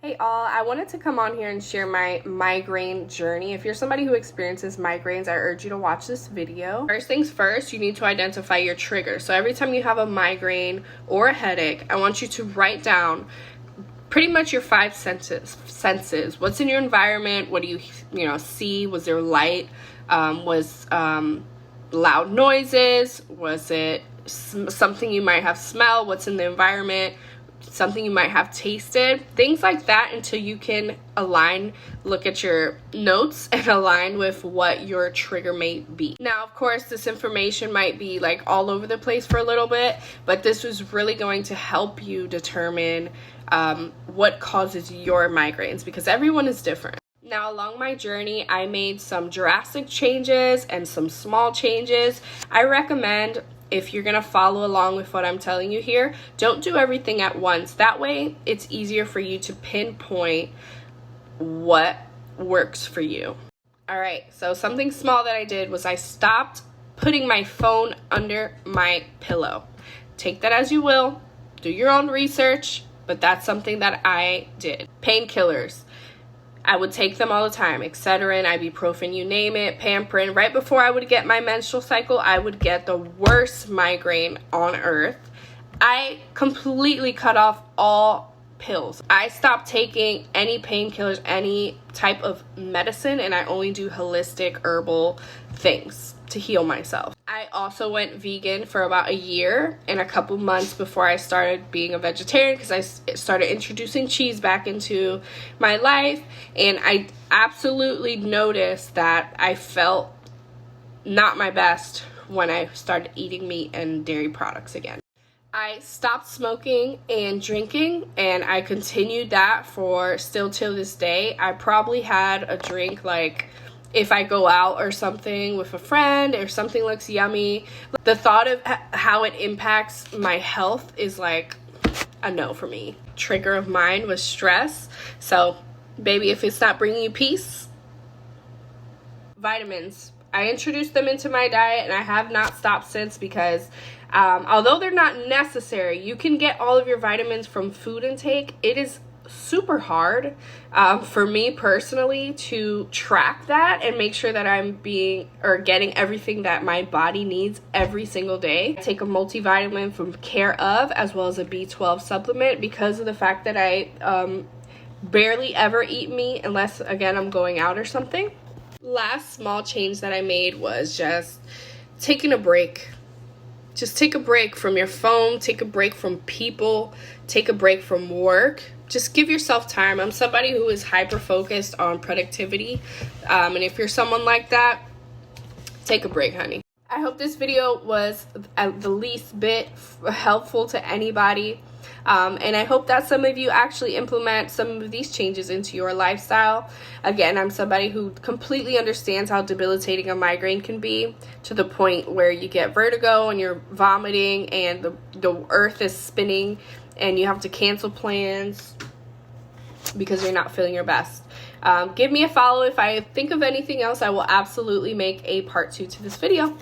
Hey all, I wanted to come on here and share my migraine journey. If you're somebody who experiences migraines, I urge you to watch this video. First things first, you need to identify your trigger. So every time you have a migraine or a headache, I want you to write down pretty much your five senses. What's in your environment? What do you see? Was there light? Was loud noises? Was it something you might have smelled? What's in the environment? Something you might have tasted, things like that, until you can look at your notes and align with what your trigger may be. Now, of course, this information might be like all over the place for a little bit, but this was really going to help you determine what causes your migraines, because everyone is different. Now, along my journey, I made some drastic changes and some small changes. I recommend, if you're gonna follow along with what I'm telling you here, don't do everything at once. That way, it's easier for you to pinpoint what works for you. All right, so something small that I did was I stopped putting my phone under my pillow. Take that as you will, do your own research, but that's something that I did. Painkillers. I would take them all the time, Excedrin, ibuprofen, you name it, Pamprin. Right before I would get my menstrual cycle, I would get the worst migraine on earth. I completely cut off all pills. I stopped taking any painkillers, any type of medicine, and I only do holistic herbal things to heal myself. I also went vegan for about a year and a couple months before I started being a vegetarian, because I started introducing cheese back into my life, and I absolutely noticed that I felt not my best when I started eating meat and dairy products again. I stopped smoking and drinking, and I continued that for still till this day. I probably had a drink like if I go out or something with a friend or something looks yummy. The thought of how it impacts my health is like a no for me. Trigger of mine was stress. So baby, if it's not bringing you peace. Vitamins. I introduced them into my diet and I have not stopped since, because although they're not necessary, you can get all of your vitamins from food intake. It is super hard for me personally to track that and make sure that I'm getting everything that my body needs every single day. I take a multivitamin from Care of, as well as a B12 supplement, because of the fact that I barely ever eat meat unless, again, I'm going out or something. Last small change that I made was just taking a break. Just take a break from your phone, take a break from people, take a break from work. Just give yourself time. I'm somebody who is hyper-focused on productivity. And if you're someone like that, take a break, honey. I hope this video was at the least bit helpful to anybody. And I hope that some of you actually implement some of these changes into your lifestyle. Again, I'm somebody who completely understands how debilitating a migraine can be, to the point where you get vertigo and you're vomiting and the earth is spinning and you have to cancel plans because you're not feeling your best. Give me a follow. If I think of anything else, I will absolutely make a part 2 to this video.